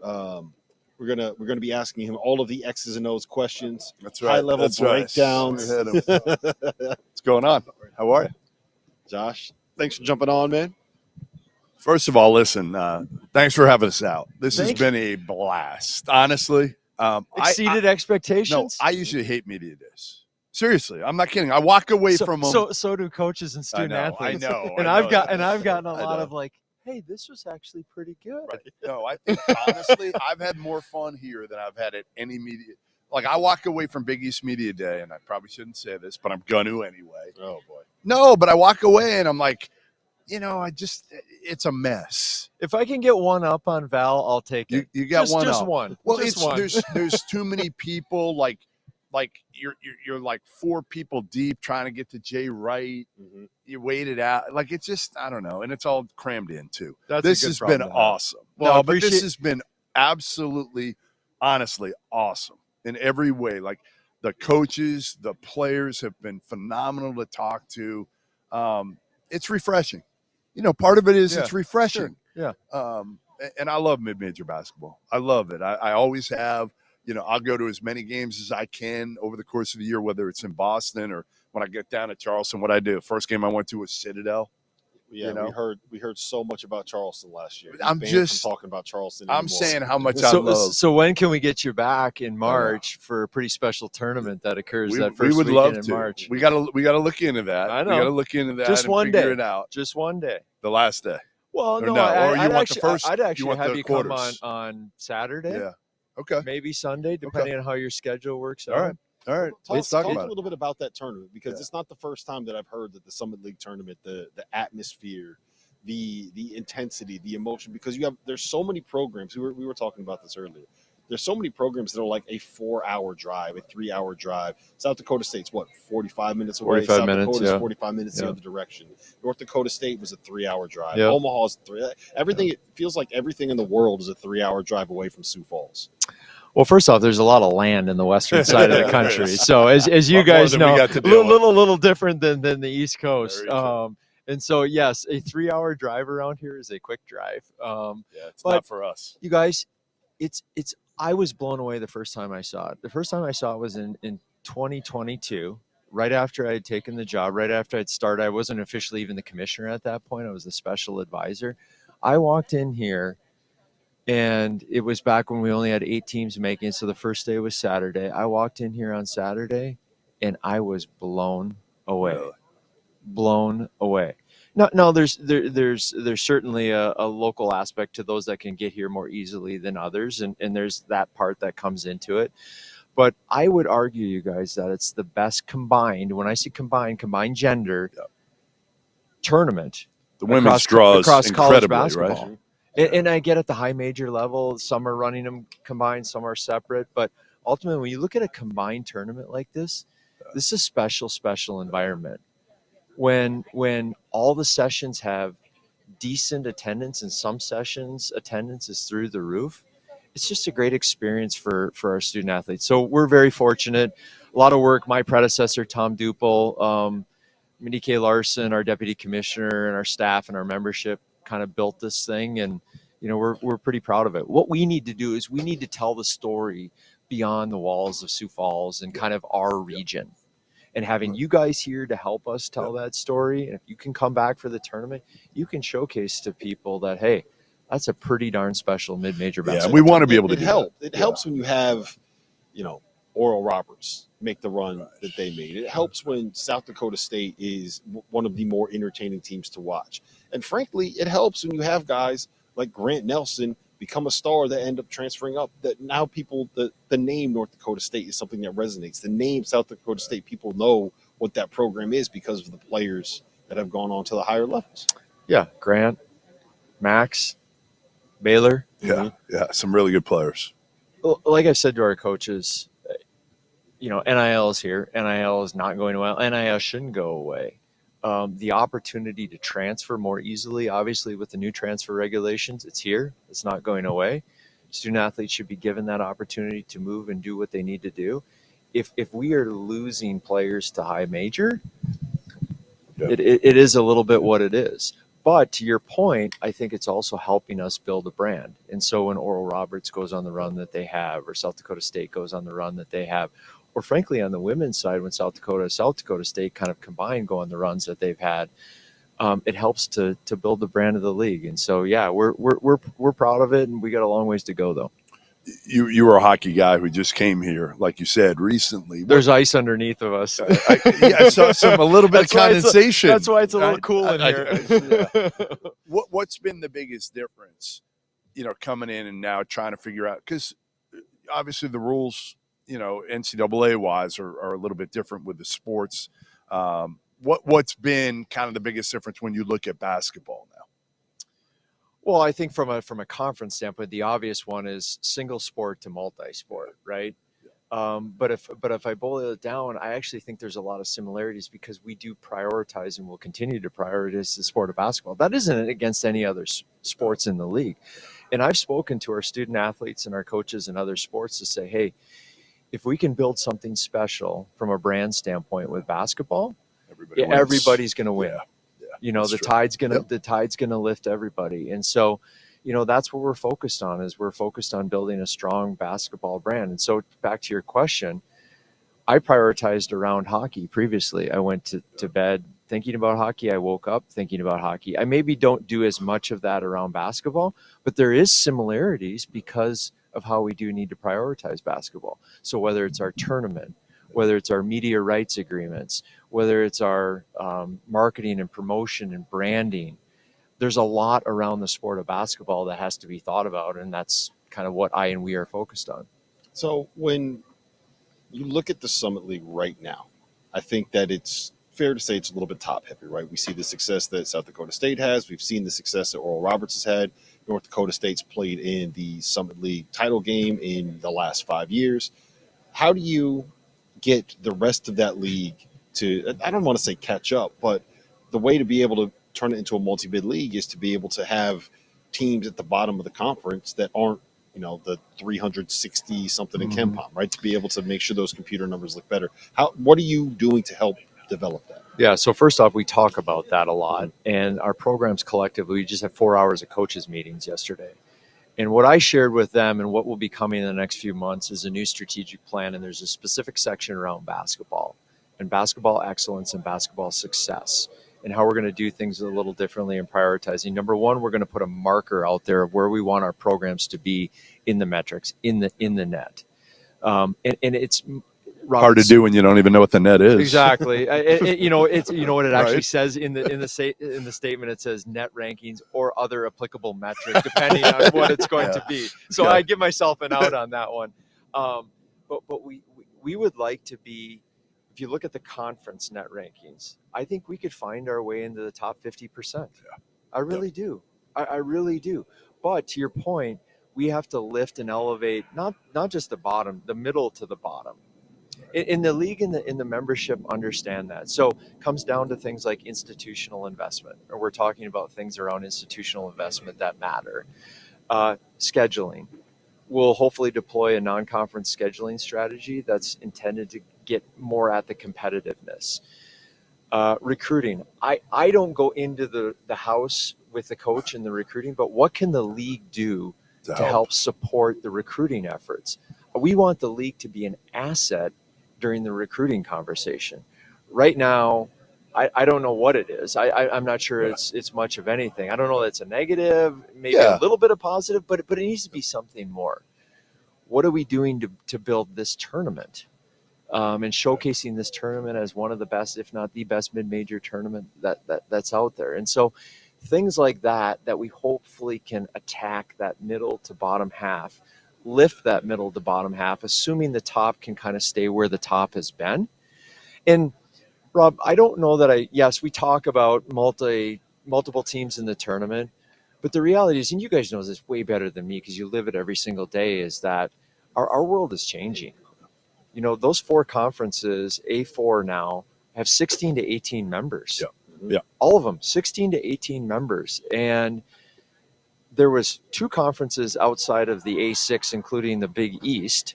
We're gonna be asking him all of the X's and O's questions. That's right. High level breakdowns. Right. What's going on? How are you, Josh? Thanks for jumping on, man. First of all, listen. Thanks for having us out. This has been a blast. Honestly, exceeded expectations. No, I usually hate media days. Seriously, I'm not kidding. I walk away from them. So do coaches and student athletes. I know. And I've gotten a lot of like, hey, this was actually pretty good. Right. No, I think honestly, I've had more fun here than I've had at any media. Like I walk away from Big East Media Day, and I probably shouldn't say this, but I'm going to anyway. Oh boy. No, but I walk away and I'm like, it's a mess. If I can get one up on Val, I'll take it. You got just, one just up. one. Well, just one. there's too many people. Like you're like 4 people deep trying to get to Jay Wright. Mm-hmm. You wait it out. Like it's just I don't know, and it's all crammed in too. This has been awesome. Well, but this has been absolutely, honestly awesome in every way. Like the coaches, the players have been phenomenal to talk to. It's refreshing. Part of it is it's refreshing. Sure. Yeah. And I love mid-major basketball. I love it. I always have. I'll go to as many games as I can over the course of the year, whether it's in Boston or when I get down to Charleston. What I do, first game I went to was Citadel. Yeah, we heard so much about Charleston last year. I'm just talking about Charleston. I'm saying how much I love. So when can we get you back in March for a pretty special tournament that occurs that first we would weekend love in March? We gotta look into that. I know. We gotta look into that. Just and one figure day. It out. Just one day. The last day. Well, Or no, I'd actually have you come on Saturday. Yeah. Okay. Maybe Sunday, depending on how your schedule works out. All right. Let's talk a little bit about that tournament because it's not the first time that I've heard that the Summit League tournament, the atmosphere, the intensity, the emotion, because there's so many programs. We were talking about this earlier. There's so many programs that are like a 4-hour drive, a 3-hour drive. South Dakota State's 45 minutes away. 45 South minutes, Dakota's 45 minutes the other direction. North Dakota State was a 3-hour drive. Yep. Omaha's 3. Everything it feels like everything in the world is a 3-hour drive away from Sioux Falls. Well, first off, there's a lot of land in the western side of the country. So as you guys know, a little different than the East Coast. And so, yes, a 3-hour drive around here is a quick drive. It's not for us. You guys, I was blown away the first time I saw it. The first time I saw it was in 2022, right after I had taken the job, right after I'd started. I wasn't officially even the commissioner at that point. I was the special advisor. I walked in here, and it was back when we only had 8 teams making it. So the first day was Saturday. I walked in here on Saturday, and I was blown away. Really? Blown away. No, there's certainly a local aspect to those that can get here more easily than others, and there's that part that comes into it. But I would argue, you guys, that it's the best combined. When I say combined gender tournament, the women's draws across college basketball. Right? And I get at the high major level, some are running them combined, some are separate. But ultimately, when you look at a combined tournament like this, this is a special environment. When all the sessions have decent attendance, and some sessions attendance is through the roof, it's just a great experience for our student athletes. So we're very fortunate. A lot of work. My predecessor, Tom Duple, Mindy K. Larson, our deputy commissioner, and our staff and our membership kind of built this thing, and we're pretty proud of it. What we need to do is we need to tell the story beyond the walls of Sioux Falls and kind of our region. And having you guys here to help us tell that story, and if you can come back for the tournament, you can showcase to people that, hey, that's a pretty darn special mid-major basketball. Yeah, we want to be able to help. It helps when you have, Oral Roberts make the run that they made. It helps when South Dakota State is one of the more entertaining teams to watch. And frankly, it helps when you have guys like Grant Nelson become a star that end up transferring up, that now people, the name North Dakota State is something that resonates. The name South Dakota State, people know what that program is because of the players that have gone on to the higher levels. Yeah, Grant, Max, Baylor. Yeah, some really good players. Well, like I said to our coaches, NIL is here. NIL is not going away. NIL shouldn't go away. The opportunity to transfer more easily, obviously with the new transfer regulations, it's here. It's not going away. Student athletes should be given that opportunity to move and do what they need to do. If we are losing players to high major, it is a little bit what it is. But to your point, I think it's also helping us build a brand. And so when Oral Roberts goes on the run that they have, or South Dakota State goes on the run that they have, or frankly on the women's side, when South Dakota State kind of combined go on the runs that they've had, it helps to build the brand of the league. And so, yeah, we're proud of it, and we got a long ways to go, though. You were a hockey guy who just came here, like you said, recently. There's ice underneath of us. I saw a little bit of condensation. That's why it's a little cool in here. What's been the biggest difference, coming in and now trying to figure out, because obviously the rules, NCAA wise are a little bit different with the sports. What's been kind of the biggest difference when you look at basketball now? Well, I think from a conference standpoint, the obvious one is single sport to multi-sport, right? But if I boil it down, I actually think there's a lot of similarities because we do prioritize and will continue to prioritize the sport of basketball. That isn't against any other sports in the league. And I've spoken to our student athletes and our coaches in other sports to say, hey, if we can build something special from a brand standpoint with basketball, everybody's going to win. Yeah. The tide's gonna lift everybody. And so, that's what we're focused on, is we're focused on building a strong basketball brand. And so back to your question, I prioritized around hockey previously. I went to bed thinking about hockey. I woke up thinking about hockey. I maybe don't do as much of that around basketball, but there is similarities because of how we do need to prioritize basketball. So whether it's our tournament, whether it's our media rights agreements, whether it's our marketing and promotion and branding, there's a lot around the sport of basketball that has to be thought about, and that's kind of what I and we are focused on. So when you look at the Summit League right now, I think that it's fair to say it's a little bit top heavy, right? We see the success that South Dakota State has. We've seen the success that Oral Roberts has had. North Dakota State's played in the Summit League title game in the last 5 years. How do you get the rest of that league to, I don't want to say catch up, but the way to be able to turn it into a multi-bid league is to be able to have teams at the bottom of the conference that aren't, the 360 something in KenPom, right? To be able to make sure those computer numbers look better. What are you doing to help develop that? Yeah. So first off, we talk about that a lot, and our programs collectively, we just had 4 hours of coaches meetings yesterday. And what I shared with them and what will be coming in the next few months is a new strategic plan. And there's a specific section around basketball and basketball excellence and basketball success, and how we're going to do things a little differently and prioritizing. Number one, we're going to put a marker out there of where we want our programs to be in the metrics, in the net. And it's hard to do when you don't even know what the net is. Exactly. It's what it actually Right. says in the statement. It says net rankings or other applicable metric, depending on what it's going to be. So I give myself an out on that one. But we would like to be. If you look at the conference net rankings, I think we could find our way into the top 50%. Yeah. I really do. I really do. But to your point, we have to lift and elevate not just the bottom, the middle to the bottom. In the league and in the membership understand that. So it comes down to things like institutional investment, or we're talking about things around institutional investment that matter. Scheduling. We'll hopefully deploy a non-conference scheduling strategy that's intended to get more at the competitiveness. Recruiting. I don't go into the house with the coach and the recruiting, but what can the league do to help support the recruiting efforts? We want the league to be an asset during the recruiting conversation. Right now, I don't know what it is. I'm not sure it's much of anything. I don't know that it's a negative, maybe a little bit of positive, but it needs to be something more. What are we doing to build this tournament? And showcasing this tournament as one of the best, if not the best mid-major tournament that's out there. And so things like that we hopefully can attack that middle to bottom half, lift that middle to bottom half, assuming the top can kind of stay where the top has been. And Rob, I don't know that yes, we talk about multiple teams in the tournament, but the reality is, and you guys know this way better than me because you live it every single day, is that our world is changing. Those four conferences, A4 now, have 16 to 18 members. Yeah. All of them, 16 to 18 members. And there was two conferences outside of the A6, including the Big East,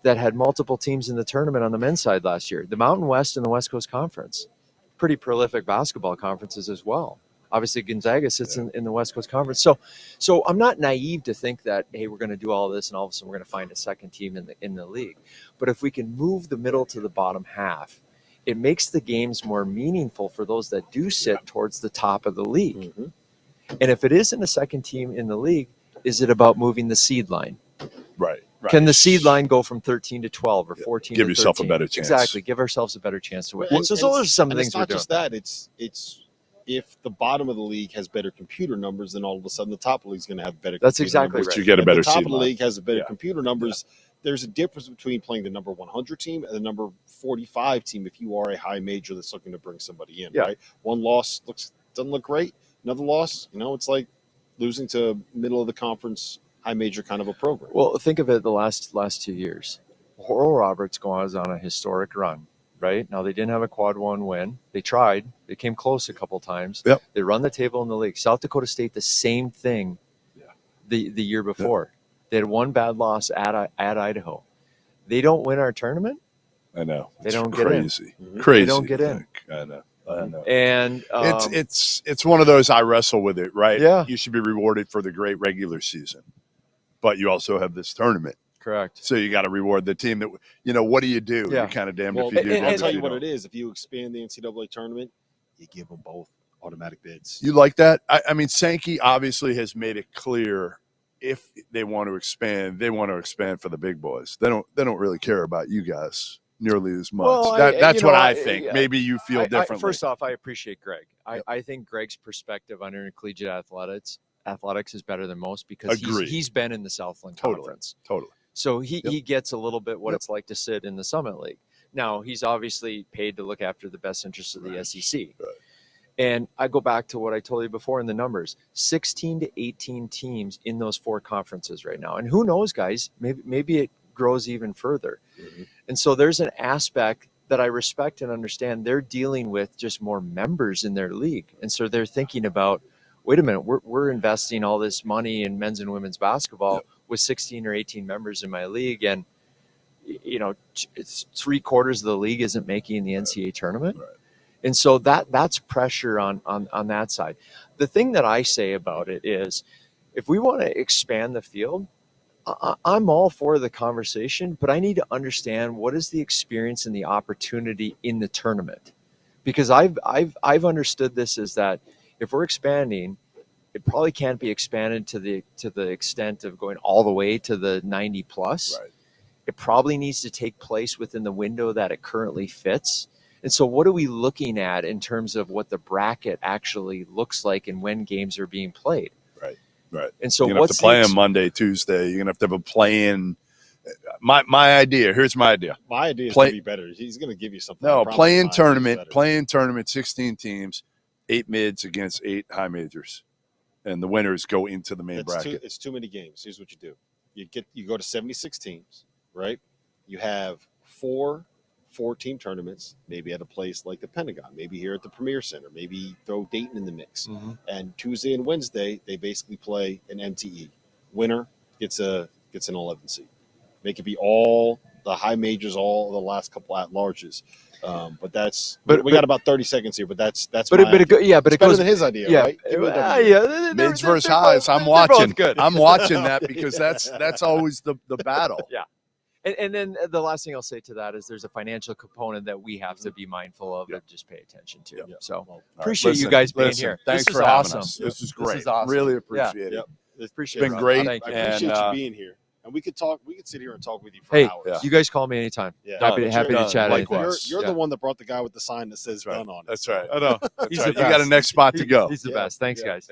that had multiple teams in the tournament on the men's side last year. The Mountain West and the West Coast Conference. Pretty prolific basketball conferences as well. Obviously, Gonzaga sits in the West Coast Conference. So I'm not naive to think that, hey, we're going to do all this and all of a sudden we're going to find a second team in the league. But if we can move the middle to the bottom half, it makes the games more meaningful for those that do sit towards the top of the league. Mhm. And if it isn't a second team in the league, is it about moving the seed line? Right. Can the seed line go from 13 to 12 or 14 Give to yourself a 13? better chance. Exactly. Give ourselves a better chance to win. And- So and those are some and things it's we're not doing. just that. It's if the bottom of the league has better computer numbers, then all of a sudden the top of the league is going to have better. That's computer exactly numbers. right. You get a If better the top seed of the line. league has a better Yeah. computer numbers. There's a difference between playing the number 100 team and the number 45 team if you are a high major that's looking to bring somebody in. Yeah. Right, one loss doesn't look great. Another loss, it's like losing to middle of the conference high major kind of a program. Well, think of it the last 2 years. Oral Roberts goes on a historic run, right? Now, they didn't have a quad one win. They tried. They came close a couple times. Yep. They run the table in the league. South Dakota State, the same thing the year before. They had one bad loss at Idaho. They don't win our tournament. I know. They It's don't get in. crazy. Mhm. Crazy. They don't get to in. think. I know. I know. And It's one of those I wrestle with it, right? Yeah. You should be rewarded for the great regular season, but you also have this tournament, correct. so you got to reward the team that what do you do? Yeah. You're kind of damned Well, if you do. I'll damned tell if you what don't. it is. If you expand the NCAA tournament, you give them both automatic bids. You like that? I mean, Sankey obviously has made it clear if they want to expand, they want to expand for the big boys. They don't really care about you guys nearly as much. Well, That's what I I think. Maybe you feel differently. First off, I appreciate Greg. Yep. I think Greg's perspective on intercollegiate athletics is better than most because Agreed. he's been in the Southland Totally. Conference. Totally. So he Yep. gets a little bit what Yep. it's like to sit in the Summit League. Now, he's obviously paid to look after the best interests of the Right. SEC. Right. And I go back to what I told you before in the numbers, 16 to 18 teams in those four conferences right now. And who knows, guys, maybe it grows even further. Mm-hmm. And so there's an aspect that I respect and understand. They're dealing with just more members in their league. And so they're thinking about, wait a minute, we're investing all this money in men's and women's basketball with 16 or 18 members in my league. And, it's 3/4 of the league isn't making the NCAA tournament. Right. And so that's pressure on that side. The thing that I say about it is, if we want to expand the field, I'm all for the conversation, but I need to understand what is the experience and the opportunity in the tournament, because I've understood this as that if we're expanding, it probably can't be expanded to the extent of going all the way to the 90 plus. Right. It probably needs to take place within the window that it currently fits. And so what are we looking at in terms of what the bracket actually looks like and when games are being played? Right. And so You're gonna have to play on Monday, Tuesday. You're gonna have to have a play-in. My idea. Here's my idea. My idea is Play- to be better. He's going to give you something. No, I promise play-in my idea is tournament. better. Play-in tournament. 16 teams, 8 mids against 8 high majors, and the winners go into the main bracket. It's too many games. Here's what you do: you go to 76 teams, right? You have 4-team tournaments, maybe at a place like the Pentagon, maybe here at the Premier Center, maybe throw Dayton in the mix. Mm-hmm. And Tuesday and Wednesday, they basically play an MTE. Winner gets an 11 seed. Make it be all the high majors, all the last couple at larges. But we got about 30 seconds here. But that's But my idea. it It's better goes than his idea, yeah, right? Give it a W. yeah. Mids versus they're highs. both- I'm they're both watching. good. I'm watching that because that's always the battle. Yeah. And then the last thing I'll say to that is there's a financial component that we have to be mindful of and just pay attention to. Yeah. So Well, appreciate you guys being here. Thanks This for is having awesome. us. This is This great. is awesome. Really appreciate it. Yep. Appreciate It's been it, great. Thank I you. appreciate And, you being here. And we could sit here and talk with you for Hey, hours. Yeah. you guys call me anytime. Yeah. Happy Done. to Done. chat. Likewise. anything. You're Yeah. the one that brought the guy with the sign that says That's right. done on it. That's right. I know. That's He's right. the You got a best. next spot to go. He's the Yeah. best. Thanks, Yeah. guys.